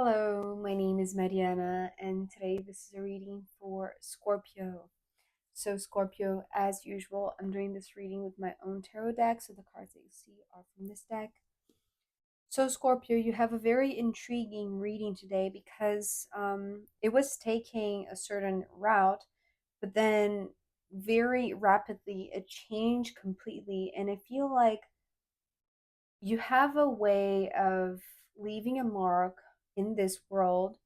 Hello, my name is Mariana, and today this is a reading for Scorpio. So, Scorpio, as usual, I'm doing this reading with my own tarot deck, so the cards that you see are from this deck. So, Scorpio, you have a very intriguing reading today because it was taking a certain route, but then very rapidly it changed completely, and I feel like you have a way of leaving a mark in this world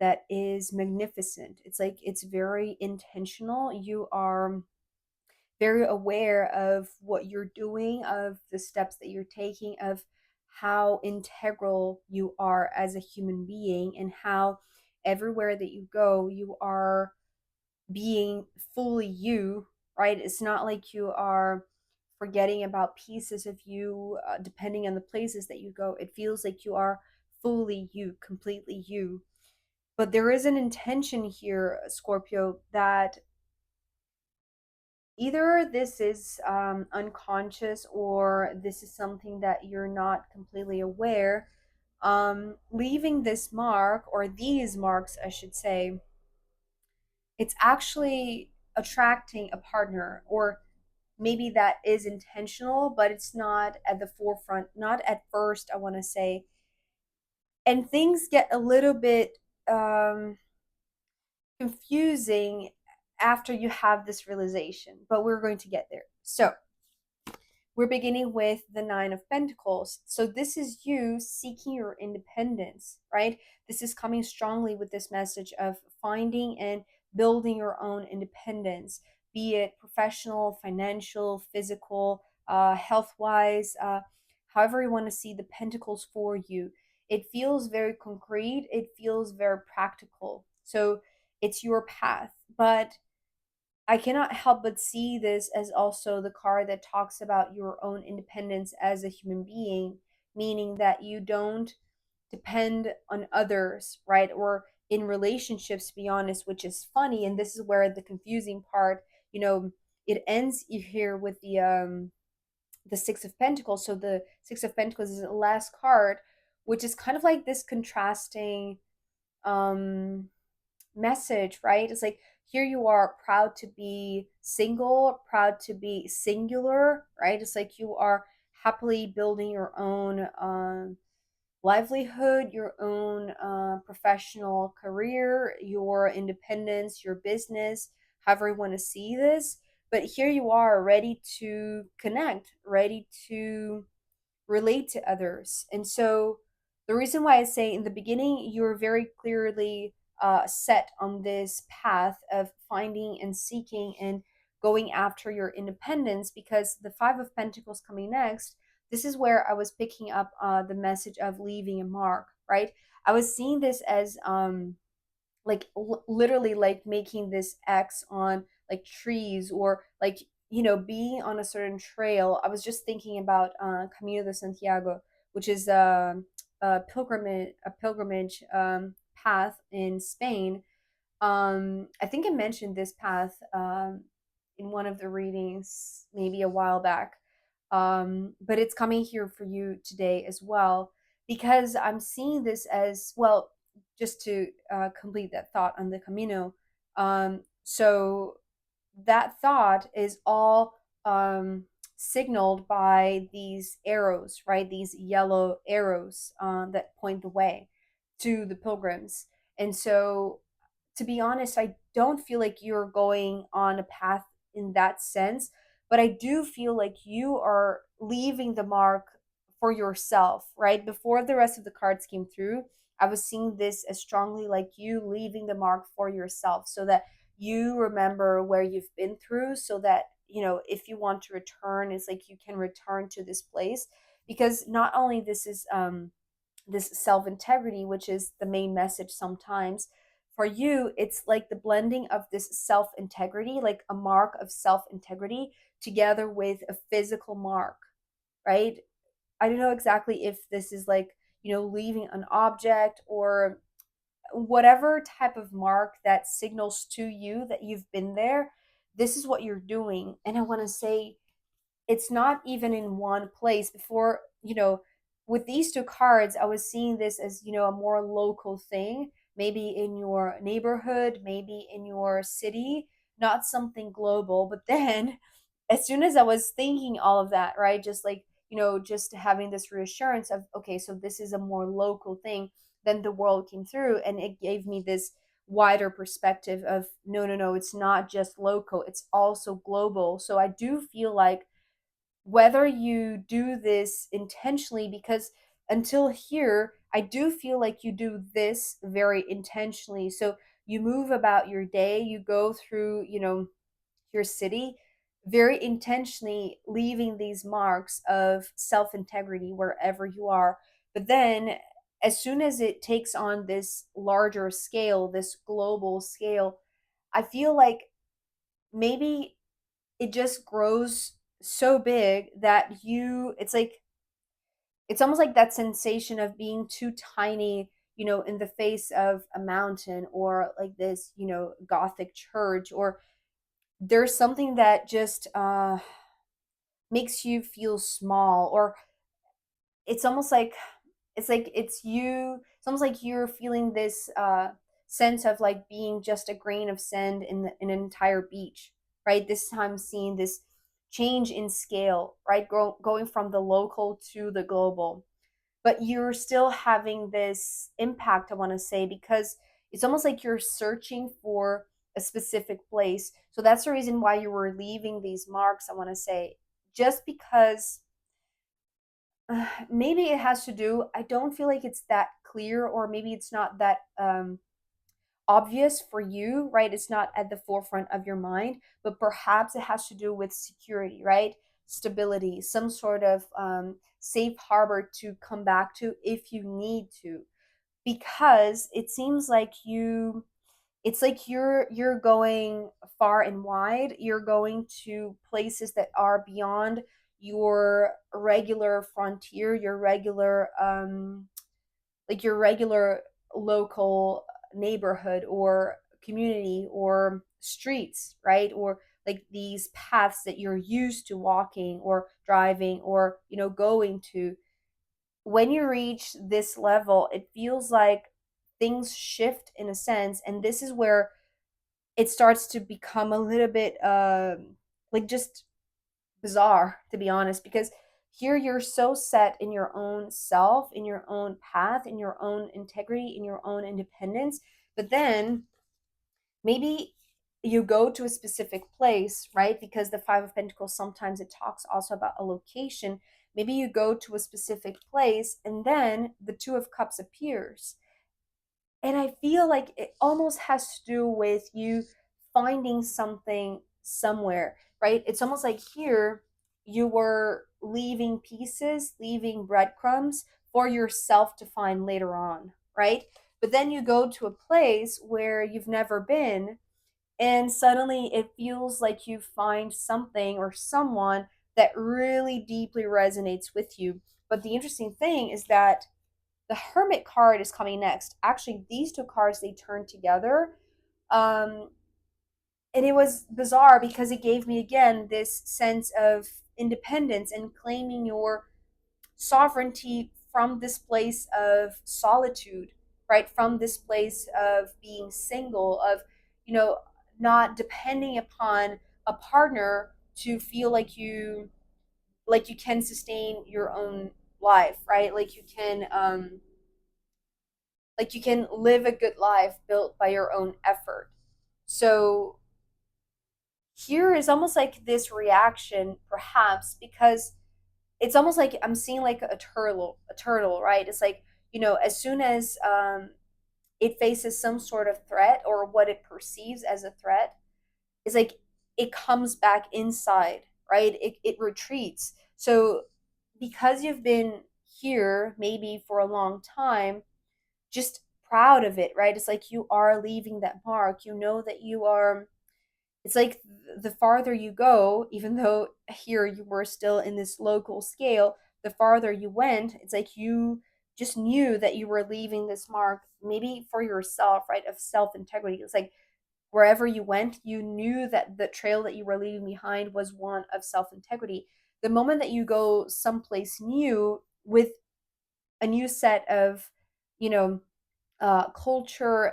that is magnificent. It's like it's very intentional. You are very aware of what you're doing, of the steps that you're taking, of how integral you are as a human being, and how everywhere that you go, you are being fully you, right? It's not like you are forgetting about pieces of you depending on the places that you go. It feels like you are fully you, completely you. But there is an intention here, Scorpio, that either this is unconscious or this is something that you're not completely aware. Leaving this mark, or these marks, I should say, it's actually attracting a partner, or maybe that is intentional, but it's not at the forefront, not at first, I want to say. And things get a little bit um, confusing after you have this realization, but we're going to get there. So, we're beginning with the Nine of Pentacles. So, this is you seeking your independence, right? This is coming strongly with this message of finding and building your own independence, be it professional, financial, physical, health wise, however you want to see the pentacles for you. It feels very concrete, it feels very practical. So, it's your path. But I cannot help but see this as also the card that talks about your own independence as a human being, meaning that you don't depend on others, right? Or in relationships, to be honest, which is funny. And this is where the confusing part, it ends here with the Six of Pentacles. So the Six of Pentacles is the last card, which is kind of like this contrasting um message, right? It's like here you are proud to be single, proud to be singular, right? It's like you are happily building your own livelihood, your own professional career, your independence, your business, however you want to see this. But here you are ready to connect, ready to relate to others. And so the reason why I say in the beginning, you're very clearly set on this path of finding and seeking and going after your independence, because the Five of Pentacles coming next, this is where I was picking up the message of leaving a mark, right? I was seeing this as like literally like making this X on like trees, or like being on a certain trail. I was just thinking about Camino de Santiago, which is a pilgrimage path in Spain. I think I mentioned this path in one of the readings maybe a while back. But it's coming here for you today as well, because I'm seeing this as well. Just to complete that thought on the Camino. So that thought is all signaled by these arrows, right? These yellow arrows that point the way to the pilgrims. And so, to be honest, I don't feel like you're going on a path in that sense, but I do feel like you are leaving the mark for yourself, right? Before the rest of the cards came through, I was seeing this as strongly like you leaving the mark for yourself, so that you remember where you've been through, so that if you want to return, it's like you can return to this place. Because not only this is this self integrity, which is the main message sometimes for you, it's like the blending of this self integrity, like a mark of self integrity, together with a physical mark, right? I don't know exactly if this is like leaving an object, or whatever type of mark that signals to you that you've been there. This is what you're doing. And I want to say, it's not even in one place. Before, with these two cards, I was seeing this as, a more local thing, maybe in your neighborhood, maybe in your city, not something global. But then, as soon as I was thinking all of that, right, just like, just having this reassurance of, okay, so this is a more local thing, then the world came through and it gave me this wider perspective of, no, no, no, it's not just local, it's also global. So I do feel like whether you do this intentionally, because until here, I do feel like you do this very intentionally. So you move about your day, you go through, your city very intentionally, leaving these marks of self integrity wherever you are. But then, as soon as it takes on this larger scale, this global scale, I feel like maybe it just grows so big that it's like, it's almost like that sensation of being too tiny, in the face of a mountain, or like this, Gothic church, or there's something that just makes you feel small, or it's almost like, it's almost like you're feeling this sense of like being just a grain of sand in an entire beach, right? This time seeing this change in scale, right? Going from the local to the global, but you're still having this impact, I want to say, because it's almost like you're searching for a specific place. So that's the reason why you were leaving these marks, I want to say, just because maybe it has to do, I don't feel like it's that clear, or maybe it's not that obvious for you, right? It's not at the forefront of your mind, but perhaps it has to do with security, right? Stability, some sort of safe harbor to come back to if you need to. Because it seems like it's like you're going far and wide, you're going to places that are beyond your regular frontier, your regular like your regular local neighborhood or community or streets, right? Or like these paths that you're used to walking or driving or, going to. When you reach this level, it feels like things shift in a sense. And this is where it starts to become a little bit like just bizarre, to be honest, because here you're so set in your own self, in your own path, in your own integrity, in your own independence. But then maybe you go to a specific place, right? Because the Five of Pentacles, sometimes it talks also about a location. Maybe you go to a specific place and then the Two of Cups appears. And I feel like it almost has to do with you finding something somewhere, right? It's almost like here you were leaving pieces, leaving breadcrumbs for yourself to find later on, right? But then you go to a place where you've never been, and suddenly it feels like you find something or someone that really deeply resonates with you. But the interesting thing is that the Hermit card is coming next. Actually, these two cards, they turn together. Um, and it was bizarre because it gave me again this sense of independence and claiming your sovereignty from this place of solitude, right? From this place of being single, of, you know, not depending upon a partner to feel like you can sustain your own life, right? Like you can live a good life built by your own effort. So here is almost like this reaction, perhaps, because it's almost like I'm seeing like a turtle, right? It's like, as soon as it faces some sort of threat or what it perceives as a threat, it's like it comes back inside, right? It retreats. So because you've been here maybe for a long time, just proud of it, right? It's like you are leaving that mark. You know that you are, it's like the farther you go, even though here you were still in this local scale, the farther you went, it's like you just knew that you were leaving this mark, maybe for yourself, right? Of self integrity. It's like wherever you went, you knew that the trail that you were leaving behind was one of self integrity. The moment that you go someplace new with a new set of, you know, culture,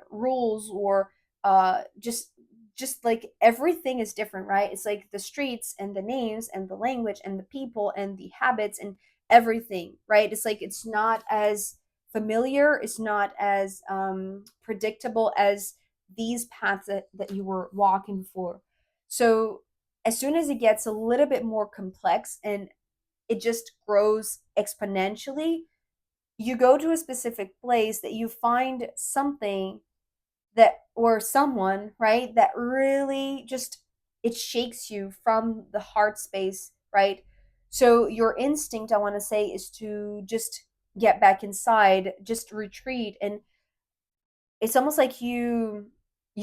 rules, or just like everything is different, right? It's like the streets and the names and the language and the people and the habits and everything, right? It's like it's not as familiar, it's not as predictable as these paths that you were walking for. So as soon as it gets a little bit more complex and it just grows exponentially, you go to a specific place that you find something that, or someone, right, that really just, it shakes you from the heart space, right? So your instinct, I want to say, is to just get back inside, just retreat. And it's almost like you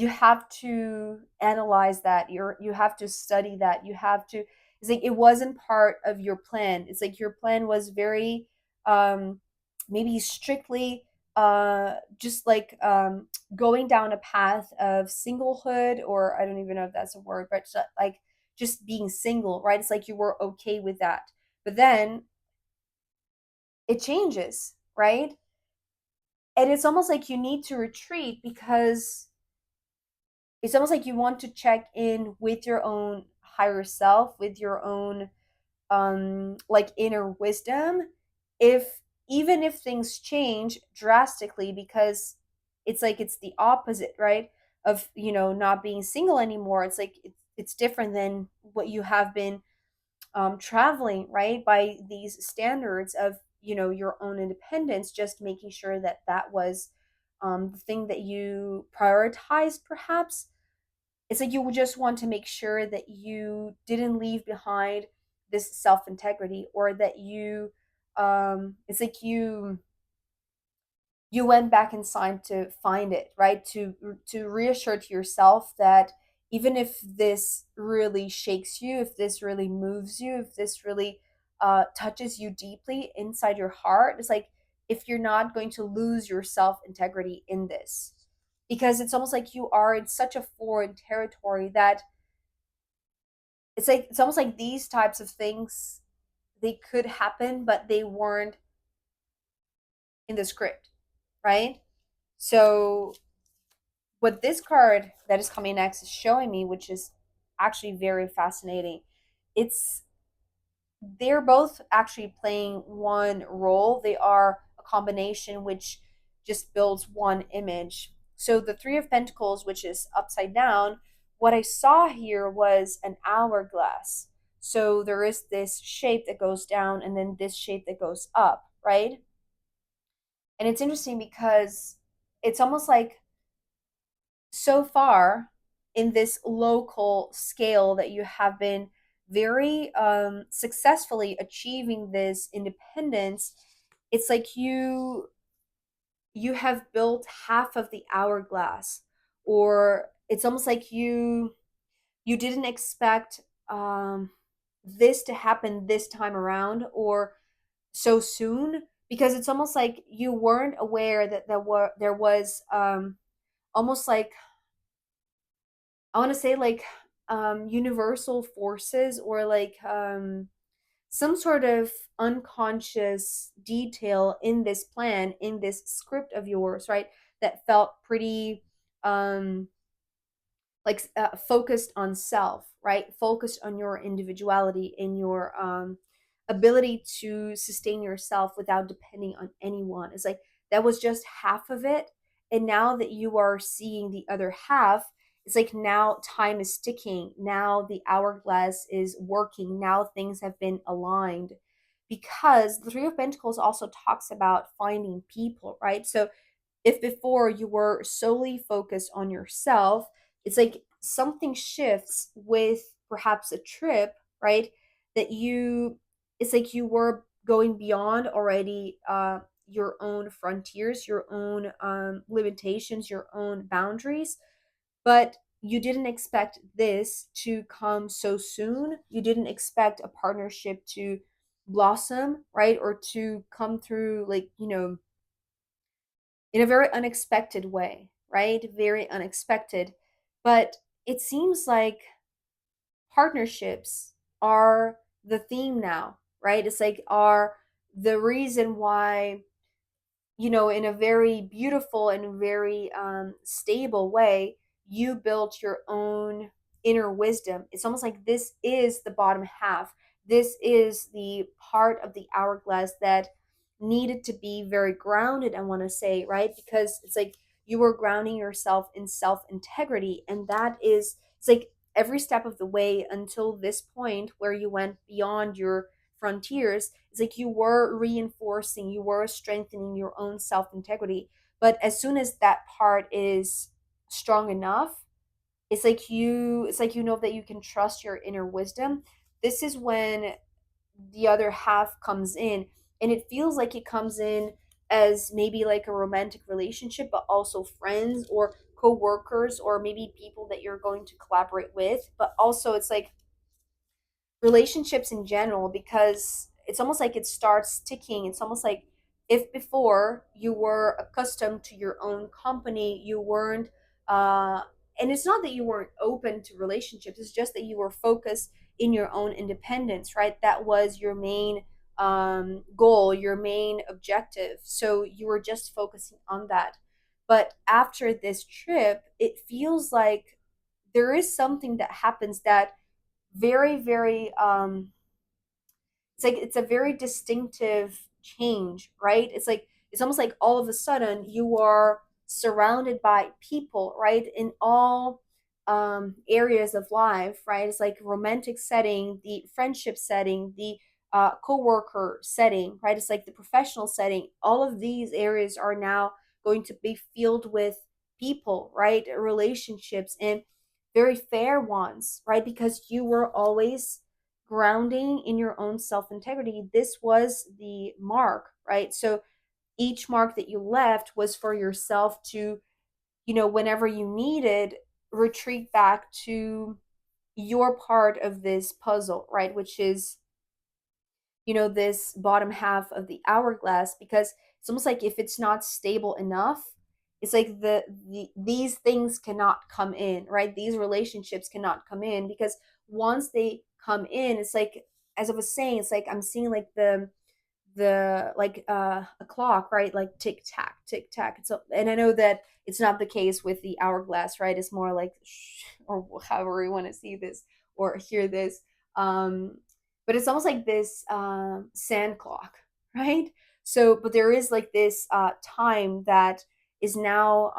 have to analyze that, you have to study that, you have to, it's like it wasn't part of your plan. It's like your plan was very um maybe strictly just like going down a path of singlehood, or I don't even know if that's a word, but like just being single, right? It's like you were okay with that, but then it changes, right? And it's almost like you need to retreat because it's almost like you want to check in with your own higher self, with your own like inner wisdom, if, even if things change drastically, because it's like it's the opposite, right, of, you know, not being single anymore. It's like it's different than what you have been traveling, right, by these standards of, you know, your own independence, just making sure that that was the thing that you prioritized, perhaps. It's like you just want to make sure that you didn't leave behind this self integrity, or that you it's like you went back inside to find it, right? To reassure to yourself that even if this really shakes you, if this really moves you, if this really touches you deeply inside your heart, it's like if you're not going to lose your self integrity in this, because it's almost like you are in such a foreign territory that it's like it's almost like these types of things, they could happen but they weren't in the script, right? So what this card that is coming next is showing me, which is actually very fascinating, it's, they're both actually playing one role. They are a combination which just builds one image. So the Three of Pentacles, which is upside down, what I saw here was an hourglass. So there is this shape that goes down and then this shape that goes up, right? And it's interesting because it's almost like so far in this local scale that you have been very successfully achieving this independence. It's like you have built half of the hourglass, or it's almost like you didn't expect um this to happen this time around, or so soon, because it's almost like you weren't aware that there was almost like, I want to say like universal forces, or like some sort of unconscious detail in this plan, in this script of yours, right? That felt pretty um like focused on self, right? Focused on your individuality, in your ability to sustain yourself without depending on anyone. It's like that was just half of it, and now that you are seeing the other half, it's like now time is ticking, now the hourglass is working, now things have been aligned, because the Three of Pentacles also talks about finding people, right? So if before you were solely focused on yourself, it's like something shifts with perhaps a trip, right? That you, it's like you were going beyond already your own frontiers, your own limitations, your own boundaries, but you didn't expect this to come so soon. You didn't expect a partnership to blossom, right? Or to come through, like, you know, in a very unexpected way, right? Very unexpected. But it seems like partnerships are the theme now, right? It's like are the reason why, in a very beautiful and very stable way, you built your own inner wisdom. It's almost like this is the bottom half. This is the part of the hourglass that needed to be very grounded, I want to say, right? Because it's like you were grounding yourself in self integrity. And that is, it's like every step of the way until this point where you went beyond your frontiers. It's like you were reinforcing, you were strengthening your own self integrity. But as soon as that part is strong enough, it's like you know that you can trust your inner wisdom. This is when the other half comes in, and it feels like it comes in as maybe like a romantic relationship, but also friends or co-workers or maybe people that you're going to collaborate with. But also it's like relationships in general, because it's almost like it starts ticking. It's almost like if before you were accustomed to your own company, you weren't uh and it's not that you weren't open to relationships, it's just that you were focused in your own independence, right? That was your main goal, your main objective, so you were just focusing on that. But after this trip, it feels like there is something that happens that very, very it's like it's a very distinctive change, right? It's like it's almost like all of a sudden you are surrounded by people, right? In all areas of life, right? It's like romantic setting, the friendship setting, the co-worker setting, right? It's like the professional setting. All of these areas are now going to be filled with people, right? Relationships, and very fair ones, right? Because you were always grounding in your own self integrity. This was the mark, right? So each mark that you left was for yourself to, whenever you needed, retreat back to your part of this puzzle, right? Which is, this bottom half of the hourglass, because it's almost like if it's not stable enough, it's like these things cannot come in, right? These relationships cannot come in, because once they come in, it's like, as I was saying, it's like I'm seeing like the like a clock, right? Like tick tack, tick tack. So, and I know that it's not the case with the hourglass, right? It's more like or however you want to see this or hear this. um but it's almost like this sand clock, right? So but there is like this time that is now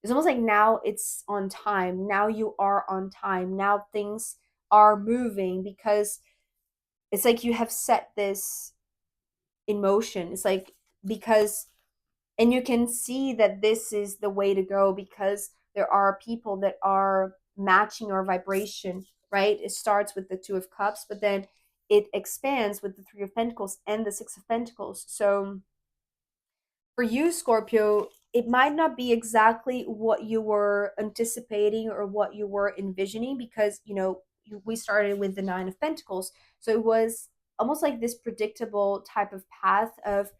it's almost like now it's on time, now you are on time, now things are moving, because it's like you have set this in motion. It's like, because, and you can see that this is the way to go, because there are people that are matching your vibration, right? It starts with the Two of Cups, but then it expands with the Three of Pentacles and the Six of Pentacles. So for you, Scorpio, it might not be exactly what you were anticipating or what you were envisioning, because, we started with the Nine of Pentacles. So it was almost like this predictable type of path of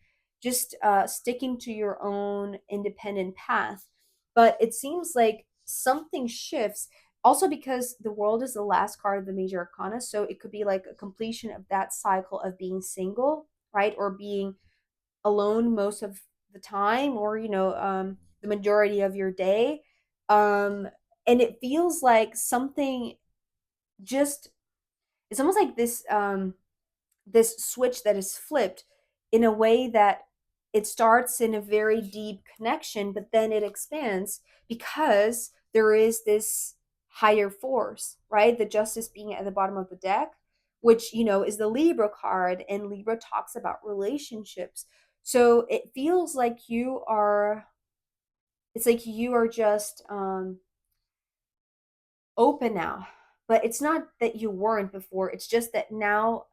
just sticking to your own independent path. But it seems like something shifts. Also, because the world is the last card of the major arcana. So it could be like a completion of that cycle of being single, right? Or being alone most of the time, or the majority of your day. And it feels like something just, it's almost like this switch that is flipped in a way that it starts in a very deep connection, but then it expands because there is this higher force, right? The Justice being at the bottom of the deck, which, is the Libra card, and Libra talks about relationships. So it feels like it's like you are just open now. But it's not that you weren't before, it's just that now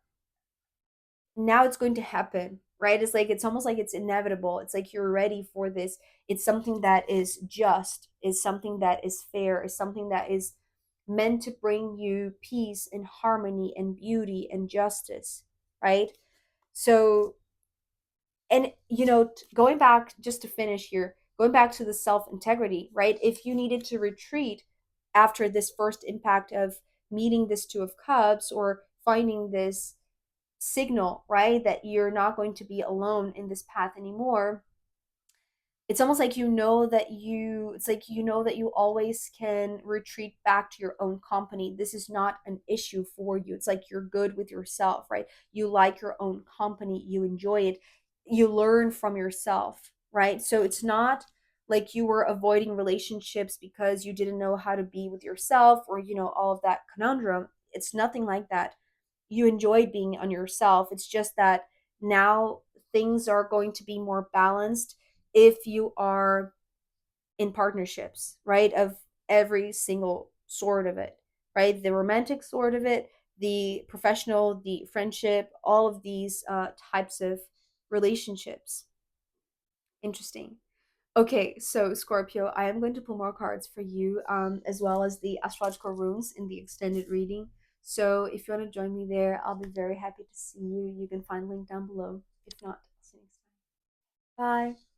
it's going to happen, right? It's like it's almost like it's inevitable. It's like you're ready for this. It's something that is just, is something that is fair, is something that is meant to bring you peace and harmony and beauty and justice, right? So, and going back, just to finish here, going back to the self integrity, right? If you needed to retreat after this first impact of meeting this Two of Cups or finding this signal, right, that you're not going to be alone in this path anymore. It's almost like you know that it's like you know that you always can retreat back to your own company. This is not an issue for you. It's like you're good with yourself, right? You like your own company, you enjoy it, you learn from yourself, right? So it's not like you were avoiding relationships because you didn't know how to be with yourself, or all of that conundrum. It's nothing like that. You enjoyed being on yourself. It's just that now things are going to be more balanced if you are in partnerships, right? Of every single sort of it, right? The romantic sort of it, the professional, the friendship, all of these types of relationships. Interesting. Okay, so Scorpio, I am going to pull more cards for you, as well as the astrological runes in the extended reading. So if you want to join me there, I'll be very happy to see you. You can find link down below. If not, I'll see you next time. Bye.